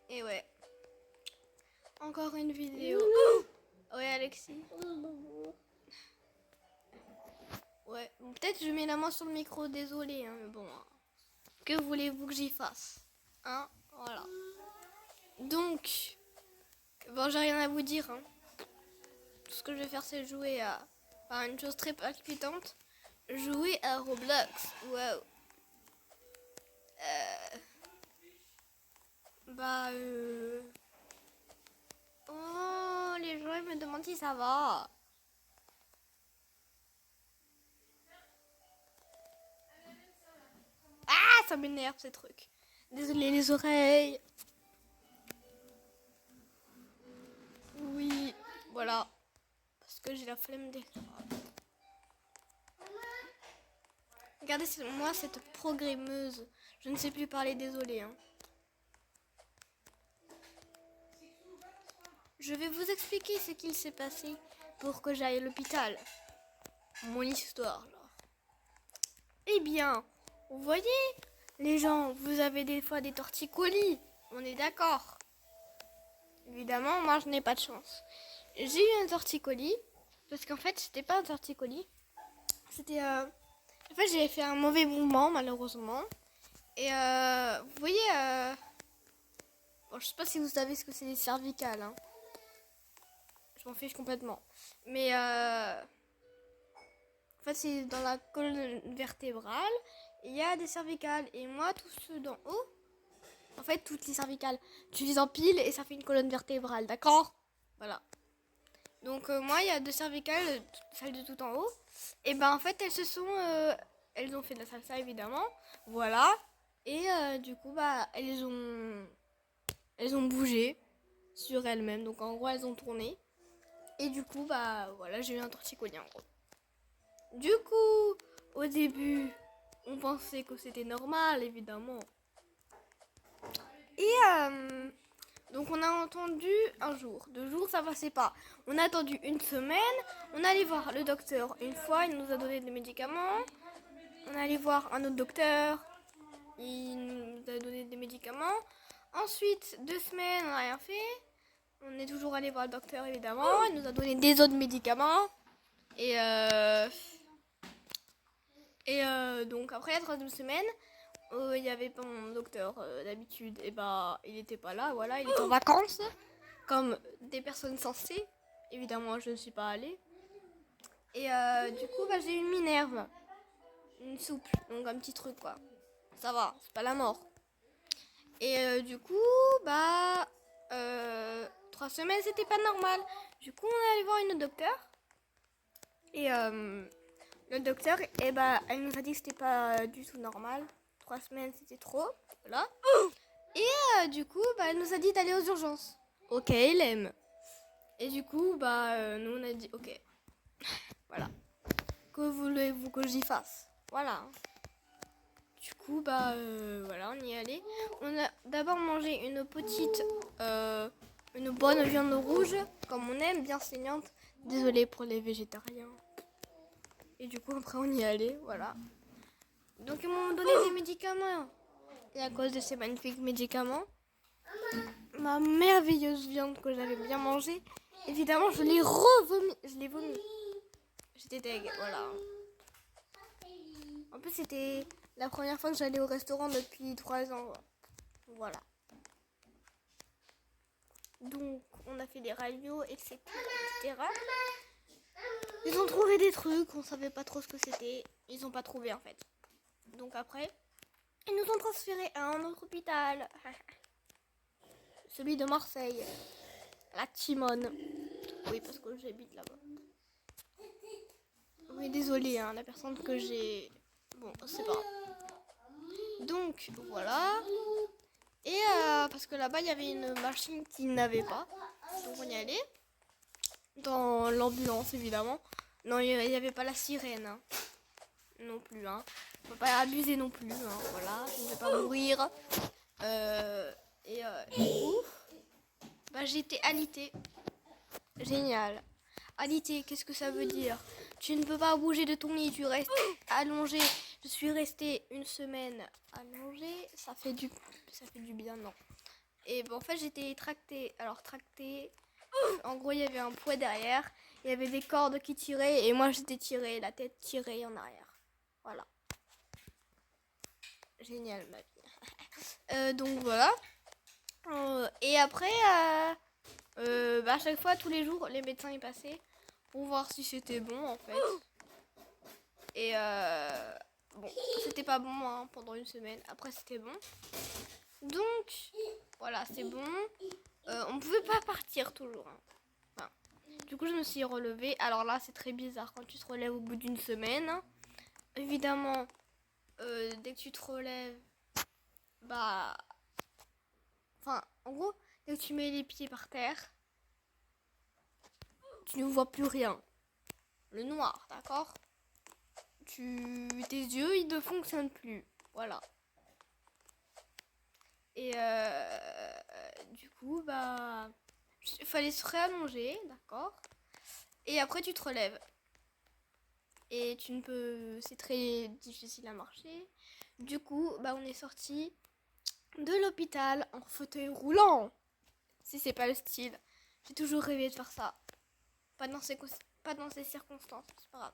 Et ouais. Encore une vidéo. Ouais, Alexis. Ouais, bon, peut-être je mets la main sur le micro, désolé, hein, mais bon. Que voulez-vous que j'y fasse? Hein? Voilà. Donc, bon, j'ai rien à vous dire. Hein. Tout ce que je vais faire, c'est jouer à... Enfin, une chose très palpitante. Jouer à Roblox. Wow. Oh, les gens ils me demandent si ça va. Ah, ça m'énerve ces trucs. Désolé les oreilles. Oui, voilà. Parce que j'ai la flemme d'écrire. Regardez, c'est moi cette programmeuse. Je ne sais plus parler, désolé. Hein. Je vais vous expliquer ce qu'il s'est passé pour que j'aille à l'hôpital. Mon histoire, genre. Eh bien, vous voyez, les gens, vous avez des fois des torticolis. On est d'accord. Évidemment, moi, je n'ai pas de chance. J'ai eu un torticolis, parce qu'en fait, c'était pas un torticolis. C'était... En fait, j'ai fait un mauvais mouvement, malheureusement. Et vous voyez... Bon, je sais pas si vous savez ce que c'est les cervicales. Hein. Je m'en fiche complètement. Mais... En fait, c'est dans la colonne vertébrale. Il y a des cervicales. Et moi, tous ceux d'en haut... En fait, toutes les cervicales, tu les empiles et ça fait une colonne vertébrale, d'accord? Voilà. Donc moi, il y a deux cervicales, celles de tout en haut. Et ben en fait, elles se sont... elles ont fait de la salsa, évidemment. Voilà. Et du coup, bah, elles ont bougé sur elles-mêmes. Donc en gros, elles ont tourné. Et du coup, bah, voilà, j'ai eu un torticolis en gros. Du coup, au début, on pensait que c'était normal, évidemment. Et donc on a entendu un jour, 2 jours, ça passait pas. On a attendu une semaine, on allait voir le docteur une fois, il nous a donné des médicaments. On allait voir un autre docteur, il nous a donné des médicaments. Ensuite, 2 semaines, on n'a rien fait. On est toujours allé voir le docteur évidemment, il nous a donné des autres médicaments. Et donc après la troisième semaine, il n'y avait pas mon docteur d'habitude, et bah il était pas là, voilà, il était en vacances, comme des personnes censées. Évidemment, je ne suis pas allée. Et du coup, bah, j'ai eu une minerve, une soupe, donc un petit truc quoi. Ça va, c'est pas la mort. Et du coup, bah 3 semaines, c'était pas normal. Du coup, on est allé voir une docteur. Et le docteur, bah, elle nous a dit que c'était pas du tout normal. 3 semaines, c'était trop. Voilà. Et du coup, bah, elle nous a dit d'aller aux urgences. Ok, elle aime. Et du coup, bah, nous, on a dit ok. Voilà. Que voulez-vous que j'y fasse? Voilà. Du coup, bah, voilà, on y est allé. On a d'abord mangé une petite, une bonne viande rouge, comme on aime, bien saignante. Désolée pour les végétariens. Et du coup, après, on y est allé, voilà. Donc, ils m'ont donné des médicaments. Et à cause de ces magnifiques médicaments, ma merveilleuse viande que j'avais bien mangée, évidemment, je l'ai revomi. Je l'ai vomi. J'étais deg, voilà. En plus, c'était la première fois que j'allais au restaurant depuis 3 ans. Voilà. Donc, on a fait des radios, etc., etc. Ils ont trouvé des trucs, on savait pas trop ce que c'était. Ils ont pas trouvé, en fait. Donc après, ils nous ont transférés à un autre hôpital. Celui de Marseille. La Timone. Oui, parce que j'habite là-bas. Oui, désolée, hein, la personne que j'ai... Bon, c'est pas grave. Donc, voilà. Et parce que là-bas, il y avait une machine qu'ils n'avaient pas. Donc, on y allait. Dans l'ambulance, évidemment. Non, il n'y avait pas la sirène. Hein. Non plus, hein. Faut pas abuser non plus, hein. Voilà, je ne vais pas mourir. Du coup, bah, j'ai été alitée. Génial. Alité, qu'est-ce que ça veut dire? Tu ne peux pas bouger de ton lit, tu restes allongé. Je suis restée une semaine allongée. Ça fait du bien, non. Et bon, en fait, j'étais tractée. Alors, tractée, en gros, il y avait un poids derrière. Il y avait des cordes qui tiraient. Et moi, j'étais tirée, la tête tirée en arrière. Voilà. Génial, ma vie. Donc, voilà. Et après, à chaque fois, tous les jours, les médecins y passaient pour voir si c'était bon, en fait. Et bon, c'était pas bon hein, pendant une semaine. Après, c'était bon. Donc, voilà, c'est bon. On pouvait pas partir toujours. Hein. Enfin, du coup, je me suis relevée. Alors là, c'est très bizarre quand tu te relèves au bout d'une semaine. Évidemment, dès que tu te relèves, bah... Enfin, en gros, dès que tu mets les pieds par terre, tu ne vois plus rien. Le noir, d'accord ? Tes yeux, ils ne fonctionnent plus. Voilà. Et du coup, bah... Il fallait se réallonger, d'accord ? Et après, tu te relèves. Et tu ne peux... C'est très difficile à marcher. Du coup, bah, on est sorti de l'hôpital en fauteuil roulant. Si c'est pas le style. J'ai toujours rêvé de faire ça. Pas dans ces circonstances, c'est pas grave.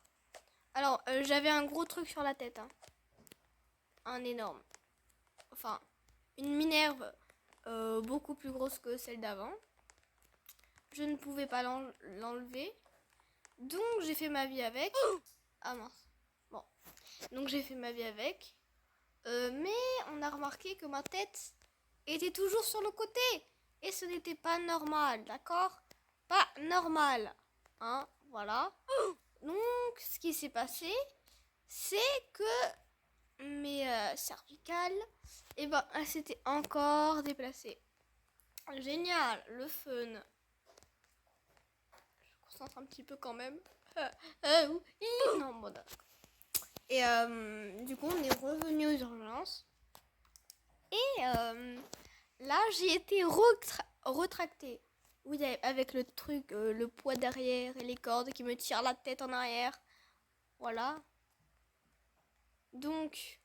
Alors, j'avais un gros truc sur la tête. Hein. Un énorme. Enfin, une minerve beaucoup plus grosse que celle d'avant. Je ne pouvais pas l'enlever. Donc, j'ai fait ma vie avec. Ah mince. Bon. Donc, j'ai fait ma vie avec. Mais on a remarqué que ma tête était toujours sur le côté. Et ce n'était pas normal, d'accord ? Pas normal. Hein, voilà. Donc, ce qui s'est passé, c'est que mes cervicales, eh ben, elles s'étaient encore déplacées. Génial, le fun. Je me concentre un petit peu quand même. Non, bon, d'accord. Et du coup, on est revenu aux urgences. Et là, j'ai été retractée. Oui, avec le truc, le poids derrière et les cordes qui me tirent la tête en arrière. Voilà. Donc,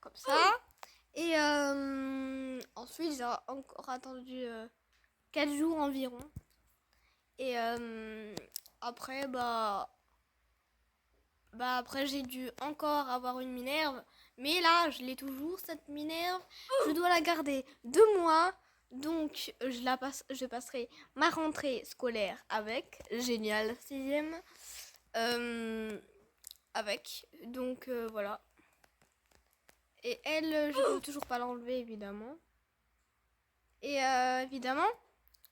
comme ça. Et ensuite, j'ai encore attendu 4 jours environ. Et après, après, j'ai dû encore avoir une minerve. Mais là, je l'ai toujours, cette minerve. Je dois la garder 2 mois. Donc, je passerai ma rentrée scolaire avec. Génial, 6e. Avec. Donc, voilà. Et elle, je ne peux toujours pas l'enlever, évidemment. Et évidemment,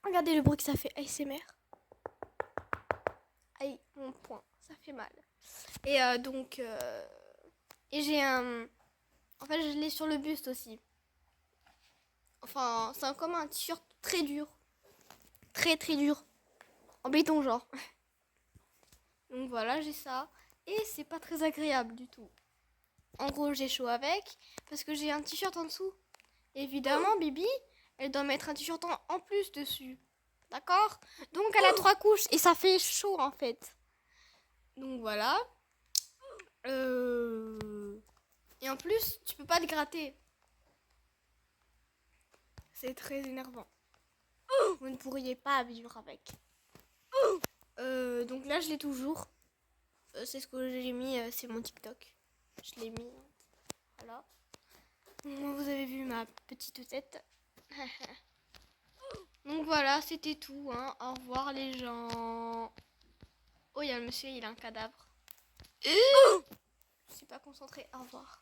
regardez le bruit que ça fait. ASMR. Aïe, mon poing, ça fait mal. Et donc, et j'ai un... En fait, je l'ai sur le buste aussi. Enfin, c'est comme un t-shirt très dur. Très, très dur. En béton, genre. Donc voilà, j'ai ça. Et c'est pas très agréable du tout. En gros, j'ai chaud avec. Parce que j'ai un t-shirt en dessous. Évidemment, Bibi, elle doit mettre un t-shirt en plus dessus. D'accord ? Donc, elle a 3 couches. Et ça fait chaud, en fait. Donc voilà. Et en plus, tu peux pas te gratter. C'est très énervant. Vous ne pourriez pas vivre avec. Donc là, je l'ai toujours. C'est ce que j'ai mis, c'est mon TikTok. Je l'ai mis. Voilà. Vous avez vu ma petite tête. Donc voilà, c'était tout. Hein. Au revoir les gens. Oh, il y a le monsieur, il a un cadavre. Je suis pas concentrée. Au revoir.